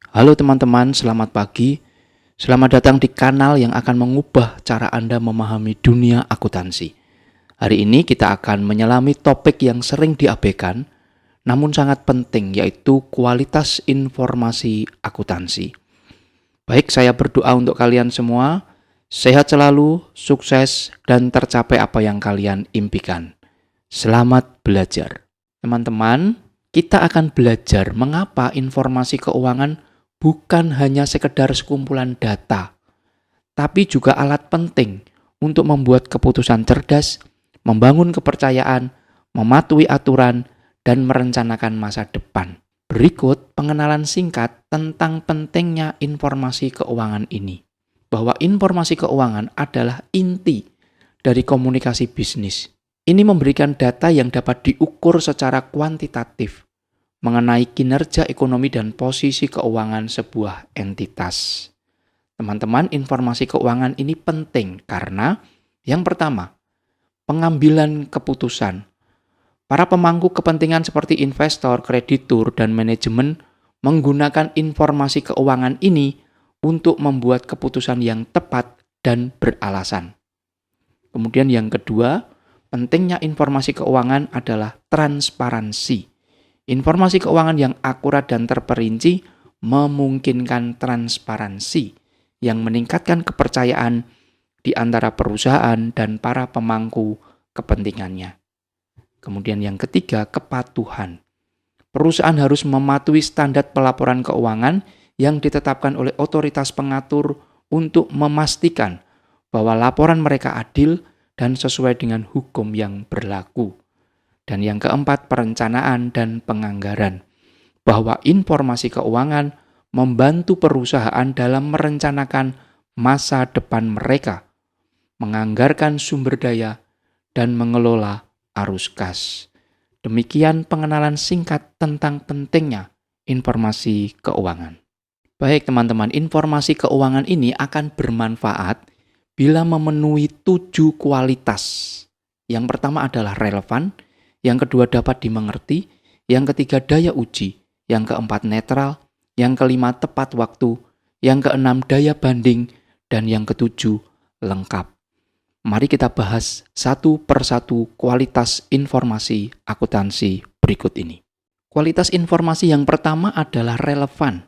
Halo teman-teman, selamat pagi. Selamat datang di kanal yang akan mengubah cara Anda memahami dunia akuntansi. Hari ini kita akan menyelami topik yang sering diabaikan, namun sangat penting, yaitu kualitas informasi akuntansi. Baik, saya berdoa untuk kalian semua, sehat selalu, sukses, dan tercapai apa yang kalian impikan. Selamat belajar. Teman-teman, kita akan belajar mengapa informasi keuangan bukan hanya sekedar sekumpulan data, tapi juga alat penting untuk membuat keputusan cerdas, membangun kepercayaan, mematuhi aturan, dan merencanakan masa depan. Berikut pengenalan singkat tentang pentingnya informasi keuangan ini. Bahwa informasi keuangan adalah inti dari komunikasi bisnis. Ini memberikan data yang dapat diukur secara kuantitatif mengenai kinerja ekonomi dan posisi keuangan sebuah entitas. Teman-teman, informasi keuangan ini penting karena yang pertama, pengambilan keputusan. Para pemangku kepentingan seperti investor, kreditur, dan manajemen menggunakan informasi keuangan ini untuk membuat keputusan yang tepat dan beralasan. Kemudian yang kedua, pentingnya informasi keuangan adalah transparansi. Informasi keuangan yang akurat dan terperinci memungkinkan transparansi yang meningkatkan kepercayaan di antara perusahaan dan para pemangku kepentingannya. Kemudian yang ketiga, kepatuhan. Perusahaan harus mematuhi standar pelaporan keuangan yang ditetapkan oleh otoritas pengatur untuk memastikan bahwa laporan mereka adil dan sesuai dengan hukum yang berlaku. Dan yang keempat, perencanaan dan penganggaran. Bahwa informasi keuangan membantu perusahaan dalam merencanakan masa depan mereka, menganggarkan sumber daya, dan mengelola arus kas. Demikian pengenalan singkat tentang pentingnya informasi keuangan. Baik teman-teman, informasi keuangan ini akan bermanfaat bila memenuhi 7 kualitas. Yang pertama adalah relevan, yang kedua dapat dimengerti, yang ketiga daya uji, yang keempat netral, yang kelima tepat waktu, yang keenam daya banding, dan yang ketujuh lengkap. Mari kita bahas satu persatu kualitas informasi akuntansi berikut ini. Kualitas informasi yang pertama adalah relevan.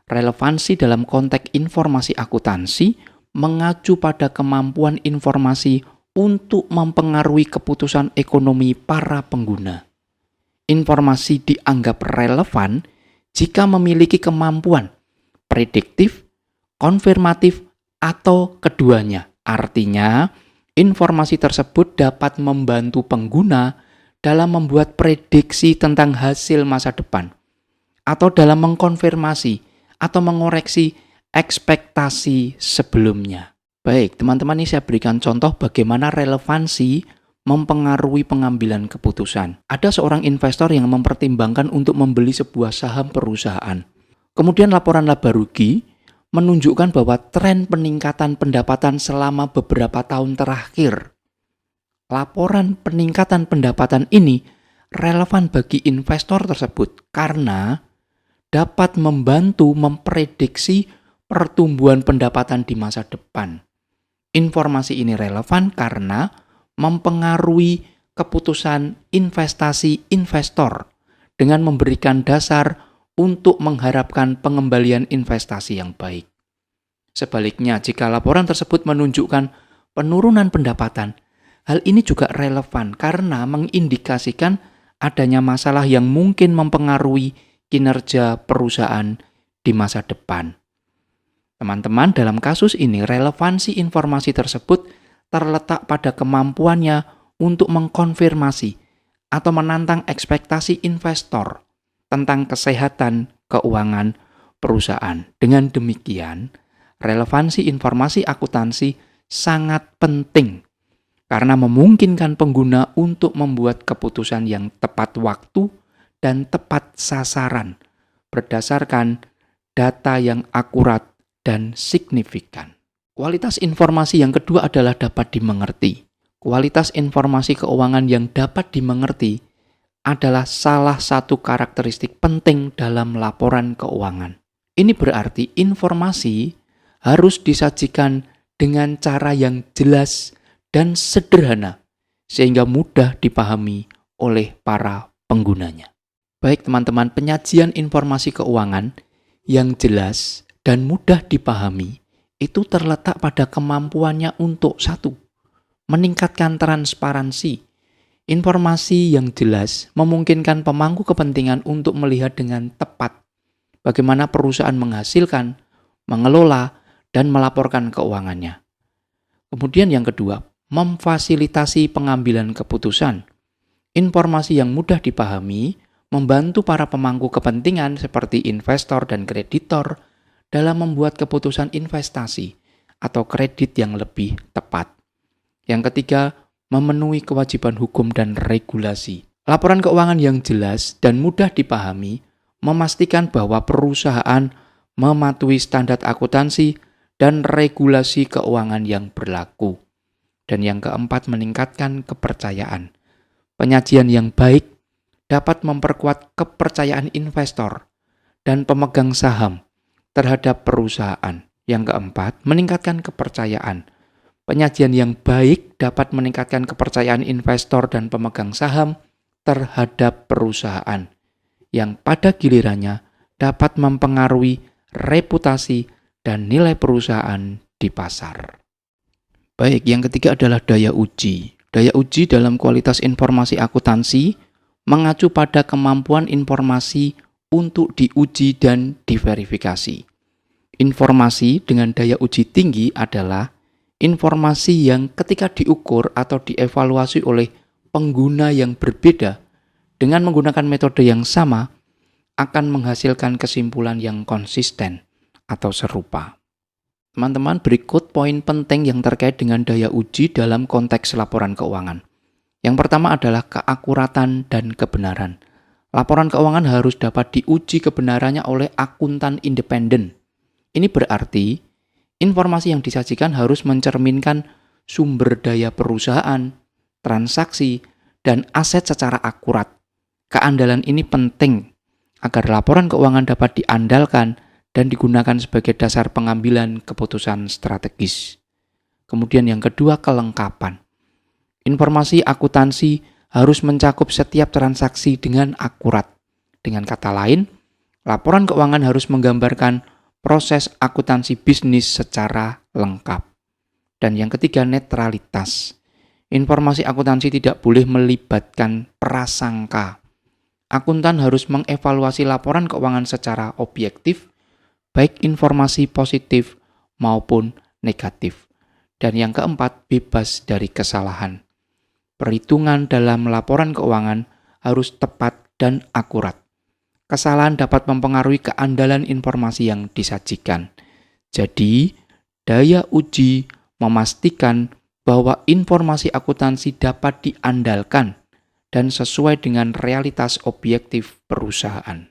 Relevansi dalam konteks informasi akuntansi mengacu pada kemampuan informasi untuk mempengaruhi keputusan ekonomi para pengguna. Informasi dianggap relevan jika memiliki kemampuan prediktif, konfirmatif, atau keduanya. Artinya, informasi tersebut dapat membantu pengguna dalam membuat prediksi tentang hasil masa depan atau dalam mengkonfirmasi atau mengoreksi ekspektasi sebelumnya. Baik, teman-teman, ini saya berikan contoh bagaimana relevansi mempengaruhi pengambilan keputusan. Ada seorang investor yang mempertimbangkan untuk membeli sebuah saham perusahaan. Kemudian laporan laba rugi menunjukkan bahwa tren peningkatan pendapatan selama beberapa tahun terakhir. Laporan peningkatan pendapatan ini relevan bagi investor tersebut karena dapat membantu memprediksi pertumbuhan pendapatan di masa depan. Informasi ini relevan karena mempengaruhi keputusan investasi investor dengan memberikan dasar untuk mengharapkan pengembalian investasi yang baik. Sebaliknya, jika laporan tersebut menunjukkan penurunan pendapatan, hal ini juga relevan karena mengindikasikan adanya masalah yang mungkin mempengaruhi kinerja perusahaan di masa depan. Teman-teman, dalam kasus ini relevansi informasi tersebut terletak pada kemampuannya untuk mengkonfirmasi atau menantang ekspektasi investor tentang kesehatan keuangan perusahaan. Dengan demikian, relevansi informasi akuntansi sangat penting karena memungkinkan pengguna untuk membuat keputusan yang tepat waktu dan tepat sasaran berdasarkan data yang akurat dan signifikan. Kualitas informasi yang kedua adalah dapat dimengerti. Kualitas informasi keuangan yang dapat dimengerti adalah salah satu karakteristik penting dalam laporan keuangan. Ini berarti informasi harus disajikan dengan cara yang jelas dan sederhana, sehingga mudah dipahami oleh para penggunanya. Baik teman-teman, penyajian informasi keuangan yang jelas dan mudah dipahami itu terletak pada kemampuannya untuk satu, meningkatkan transparansi. Informasi yang jelas memungkinkan pemangku kepentingan untuk melihat dengan tepat bagaimana perusahaan menghasilkan, mengelola, dan melaporkan keuangannya. Kemudian yang kedua, memfasilitasi pengambilan keputusan. Informasi yang mudah dipahami membantu para pemangku kepentingan seperti investor dan kreditor dalam membuat keputusan investasi atau kredit yang lebih tepat. Yang ketiga, memenuhi kewajiban hukum dan regulasi. Laporan keuangan yang jelas dan mudah dipahami memastikan bahwa perusahaan mematuhi standar akuntansi dan regulasi keuangan yang berlaku. Dan yang keempat, meningkatkan kepercayaan. Penyajian yang baik dapat memperkuat kepercayaan investor dan pemegang saham terhadap perusahaan. Yang keempat, meningkatkan kepercayaan. Penyajian yang baik dapat meningkatkan kepercayaan investor dan pemegang saham terhadap perusahaan, yang pada gilirannya dapat mempengaruhi reputasi dan nilai perusahaan di pasar. Baik, yang ketiga adalah daya uji. Daya uji dalam kualitas informasi akuntansi mengacu pada kemampuan informasi untuk diuji dan diverifikasi. Informasi dengan daya uji tinggi adalah informasi yang ketika diukur atau dievaluasi oleh pengguna yang berbeda dengan menggunakan metode yang sama akan menghasilkan kesimpulan yang konsisten atau serupa. Teman-teman, berikut poin penting yang terkait dengan daya uji dalam konteks laporan keuangan. Yang pertama adalah keakuratan dan kebenaran. Laporan keuangan harus dapat diuji kebenarannya oleh akuntan independen. Ini berarti informasi yang disajikan harus mencerminkan sumber daya perusahaan, transaksi, dan aset secara akurat. Keandalan ini penting agar laporan keuangan dapat diandalkan dan digunakan sebagai dasar pengambilan keputusan strategis. Kemudian yang kedua, kelengkapan. Informasi akuntansi harus mencakup setiap transaksi dengan akurat. Dengan kata lain, laporan keuangan harus menggambarkan proses akuntansi bisnis secara lengkap. Dan yang ketiga, netralitas. Informasi akuntansi tidak boleh melibatkan prasangka. Akuntan harus mengevaluasi laporan keuangan secara objektif, baik informasi positif maupun negatif. Dan yang keempat, bebas dari kesalahan. Perhitungan dalam laporan keuangan harus tepat dan akurat. Kesalahan dapat mempengaruhi keandalan informasi yang disajikan. Jadi, daya uji memastikan bahwa informasi akuntansi dapat diandalkan dan sesuai dengan realitas objektif perusahaan.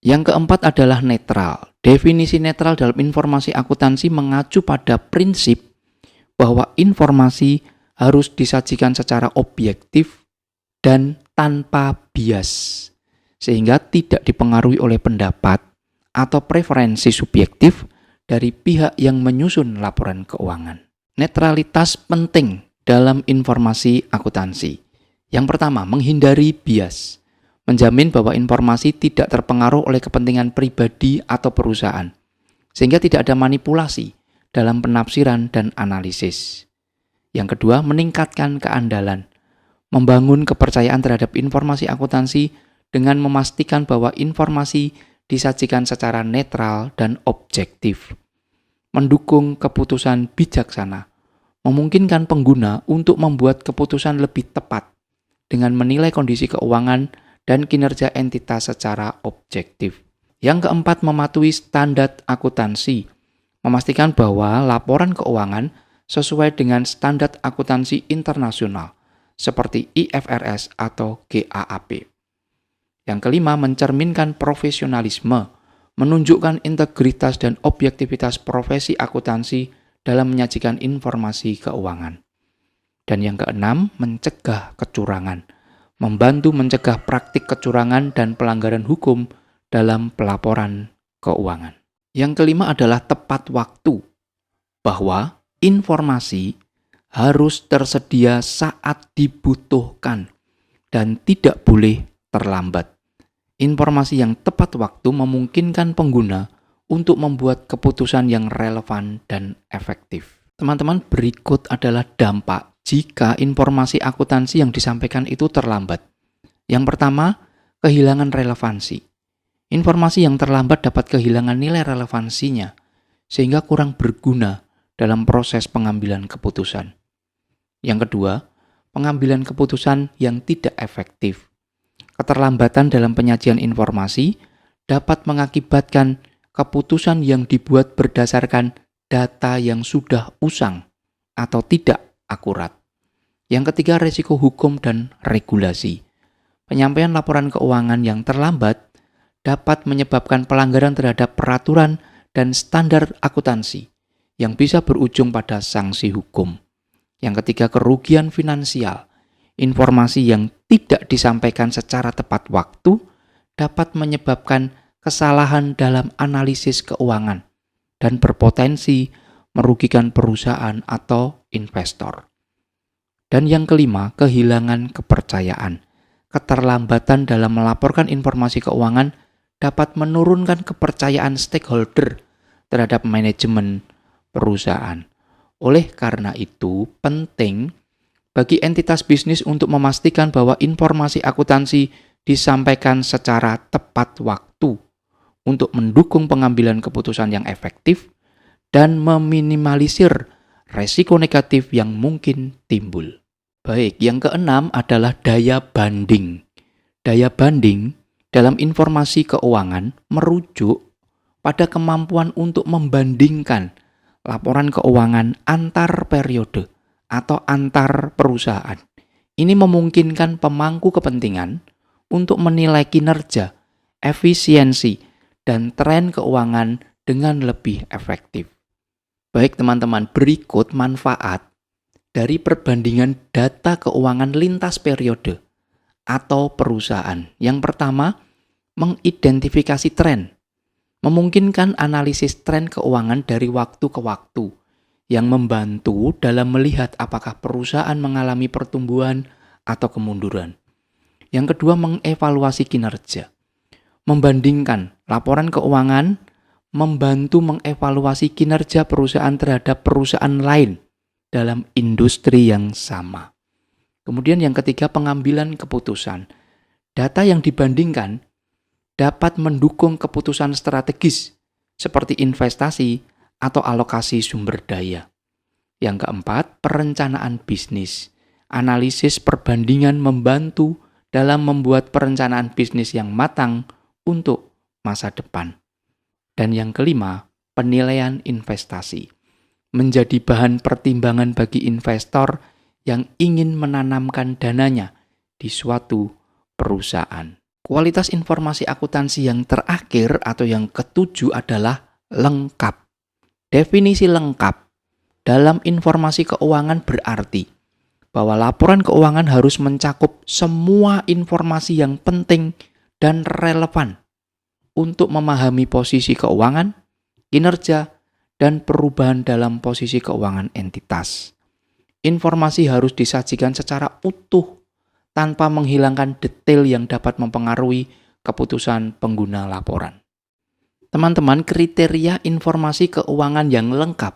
Yang keempat adalah netral. Definisi netral dalam informasi akuntansi mengacu pada prinsip bahwa informasi harus disajikan secara objektif dan tanpa bias, sehingga tidak dipengaruhi oleh pendapat atau preferensi subjektif dari pihak yang menyusun laporan keuangan. Netralitas penting dalam informasi akuntansi. Yang pertama, menghindari bias. Menjamin bahwa informasi tidak terpengaruh oleh kepentingan pribadi atau perusahaan, sehingga tidak ada manipulasi dalam penafsiran dan analisis. Yang kedua, meningkatkan keandalan. Membangun kepercayaan terhadap informasi akuntansi dengan memastikan bahwa informasi disajikan secara netral dan objektif. Mendukung keputusan bijaksana, memungkinkan pengguna untuk membuat keputusan lebih tepat dengan menilai kondisi keuangan dan kinerja entitas secara objektif. Yang keempat, mematuhi standar akuntansi, memastikan bahwa laporan keuangan sesuai dengan standar akuntansi internasional seperti IFRS atau GAAP. Yang kelima, mencerminkan profesionalisme, menunjukkan integritas dan objektivitas profesi akuntansi dalam menyajikan informasi keuangan. Dan yang keenam, mencegah kecurangan, membantu mencegah praktik kecurangan dan pelanggaran hukum dalam pelaporan keuangan. Yang kelima adalah tepat waktu, bahwa informasi harus tersedia saat dibutuhkan dan tidak boleh terlambat. Informasi yang tepat waktu memungkinkan pengguna untuk membuat keputusan yang relevan dan efektif. Teman-teman, berikut adalah dampak jika informasi akuntansi yang disampaikan itu terlambat. Yang pertama, kehilangan relevansi. Informasi yang terlambat dapat kehilangan nilai relevansinya, sehingga kurang berguna dalam proses pengambilan keputusan. Yang kedua, pengambilan keputusan yang tidak efektif. Keterlambatan dalam penyajian informasi dapat mengakibatkan keputusan yang dibuat berdasarkan data yang sudah usang atau tidak akurat. Yang ketiga, risiko hukum dan regulasi. Penyampaian laporan keuangan yang terlambat dapat menyebabkan pelanggaran terhadap peraturan dan standar akuntansi yang bisa berujung pada sanksi hukum. Yang ketiga, kerugian finansial. Informasi yang tidak disampaikan secara tepat waktu dapat menyebabkan kesalahan dalam analisis keuangan dan berpotensi merugikan perusahaan atau investor. Dan yang kelima, kehilangan kepercayaan. Keterlambatan dalam melaporkan informasi keuangan dapat menurunkan kepercayaan stakeholder terhadap manajemen perusahaan. Oleh karena itu, penting bagi entitas bisnis untuk memastikan bahwa informasi akuntansi disampaikan secara tepat waktu untuk mendukung pengambilan keputusan yang efektif dan meminimalisir resiko negatif yang mungkin timbul. Baik, yang keenam adalah daya banding. Daya banding dalam informasi keuangan merujuk pada kemampuan untuk membandingkan laporan keuangan antar periode atau antar perusahaan. Ini memungkinkan pemangku kepentingan untuk menilai kinerja, efisiensi, dan tren keuangan dengan lebih efektif. Baik teman-teman, berikut manfaat dari perbandingan data keuangan lintas periode atau perusahaan. Yang pertama, mengidentifikasi tren. Memungkinkan analisis tren keuangan dari waktu ke waktu yang membantu dalam melihat apakah perusahaan mengalami pertumbuhan atau kemunduran. Yang kedua, mengevaluasi kinerja. Membandingkan laporan keuangan membantu mengevaluasi kinerja perusahaan terhadap perusahaan lain dalam industri yang sama. Kemudian yang ketiga, pengambilan keputusan. Data yang dibandingkan dapat mendukung keputusan strategis seperti investasi atau alokasi sumber daya. Yang keempat, perencanaan bisnis. Analisis perbandingan membantu dalam membuat perencanaan bisnis yang matang untuk masa depan. Dan yang kelima, penilaian investasi. Menjadi bahan pertimbangan bagi investor yang ingin menanamkan dananya di suatu perusahaan. Kualitas informasi akuntansi yang terakhir atau yang ketujuh adalah lengkap. Definisi lengkap dalam informasi keuangan berarti bahwa laporan keuangan harus mencakup semua informasi yang penting dan relevan untuk memahami posisi keuangan, kinerja, dan perubahan dalam posisi keuangan entitas. Informasi harus disajikan secara utuh tanpa menghilangkan detail yang dapat mempengaruhi keputusan pengguna laporan. Teman-teman, kriteria informasi keuangan yang lengkap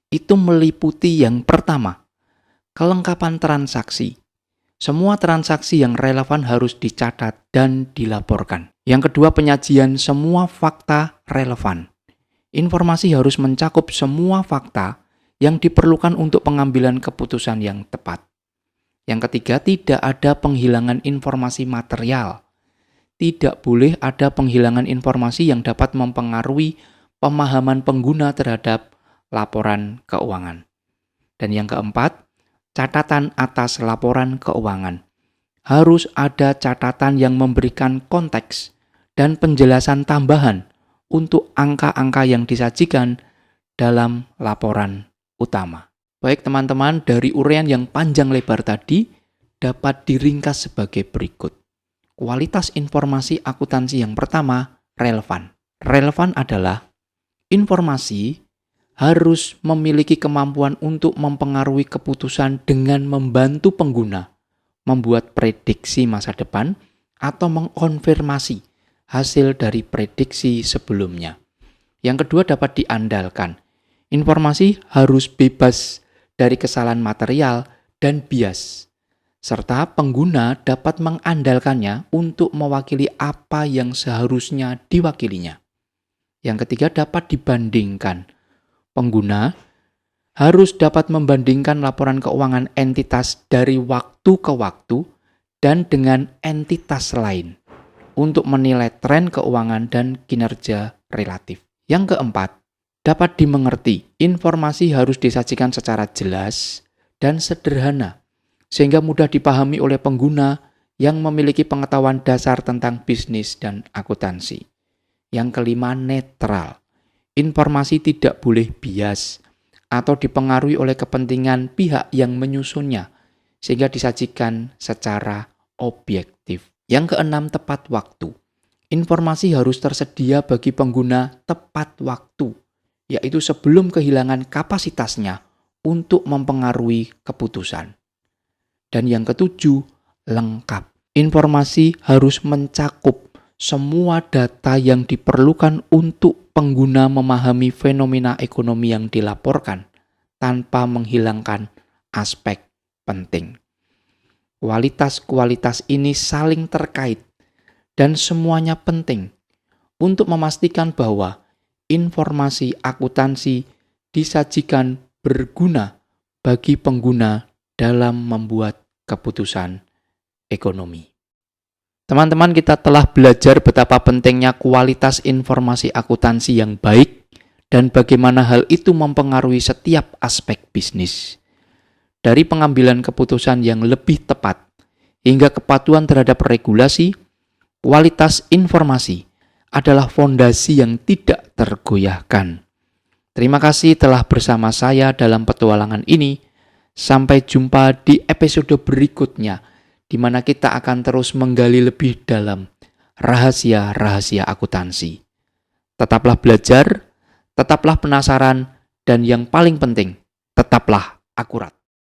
itu meliputi yang pertama, kelengkapan transaksi. Semua transaksi yang relevan harus dicatat dan dilaporkan. Yang kedua, penyajian semua fakta relevan. Informasi harus mencakup semua fakta yang diperlukan untuk pengambilan keputusan yang tepat. Yang ketiga, tidak ada penghilangan informasi material. Tidak boleh ada penghilangan informasi yang dapat mempengaruhi pemahaman pengguna terhadap laporan keuangan. Dan yang keempat, catatan atas laporan keuangan. Harus ada catatan yang memberikan konteks dan penjelasan tambahan untuk angka-angka yang disajikan dalam laporan utama. Baik teman-teman, dari uraian yang panjang lebar tadi dapat diringkas sebagai berikut. Kualitas informasi akuntansi yang pertama, relevan. Relevan adalah Informasi harus memiliki kemampuan untuk mempengaruhi keputusan dengan membantu pengguna membuat prediksi masa depan atau mengkonfirmasi hasil dari prediksi sebelumnya. Yang kedua, dapat diandalkan. Informasi harus bebas dari kesalahan material dan bias, serta pengguna dapat mengandalkannya untuk mewakili apa yang seharusnya diwakilinya. Yang ketiga, dapat dibandingkan. Pengguna harus dapat membandingkan laporan keuangan entitas dari waktu ke waktu dan dengan entitas lain untuk menilai tren keuangan dan kinerja relatif. Yang keempat, dapat dimengerti. Informasi harus disajikan secara jelas dan sederhana sehingga mudah dipahami oleh pengguna yang memiliki pengetahuan dasar tentang bisnis dan akuntansi. Yang kelima, netral. Informasi tidak boleh bias atau dipengaruhi oleh kepentingan pihak yang menyusunnya, sehingga disajikan secara objektif. Yang keenam, tepat waktu. Informasi harus tersedia bagi pengguna tepat waktu, yaitu sebelum kehilangan kapasitasnya untuk mempengaruhi keputusan. Dan yang ketujuh, lengkap. Informasi harus mencakup semua data yang diperlukan untuk pengguna memahami fenomena ekonomi yang dilaporkan tanpa menghilangkan aspek penting. Kualitas-kualitas ini saling terkait dan semuanya penting untuk memastikan bahwa informasi akuntansi disajikan berguna bagi pengguna dalam membuat keputusan ekonomi. Teman-teman, kita telah belajar betapa pentingnya kualitas informasi akuntansi yang baik dan bagaimana hal itu mempengaruhi setiap aspek bisnis. Dari pengambilan keputusan yang lebih tepat hingga kepatuhan terhadap regulasi, kualitas informasi adalah fondasi yang tidak tergoyahkan. Terima kasih telah bersama saya dalam petualangan ini. Sampai jumpa di episode berikutnya, di mana kita akan terus menggali lebih dalam rahasia-rahasia akuntansi. Tetaplah belajar, tetaplah penasaran, dan yang paling penting, tetaplah akurat.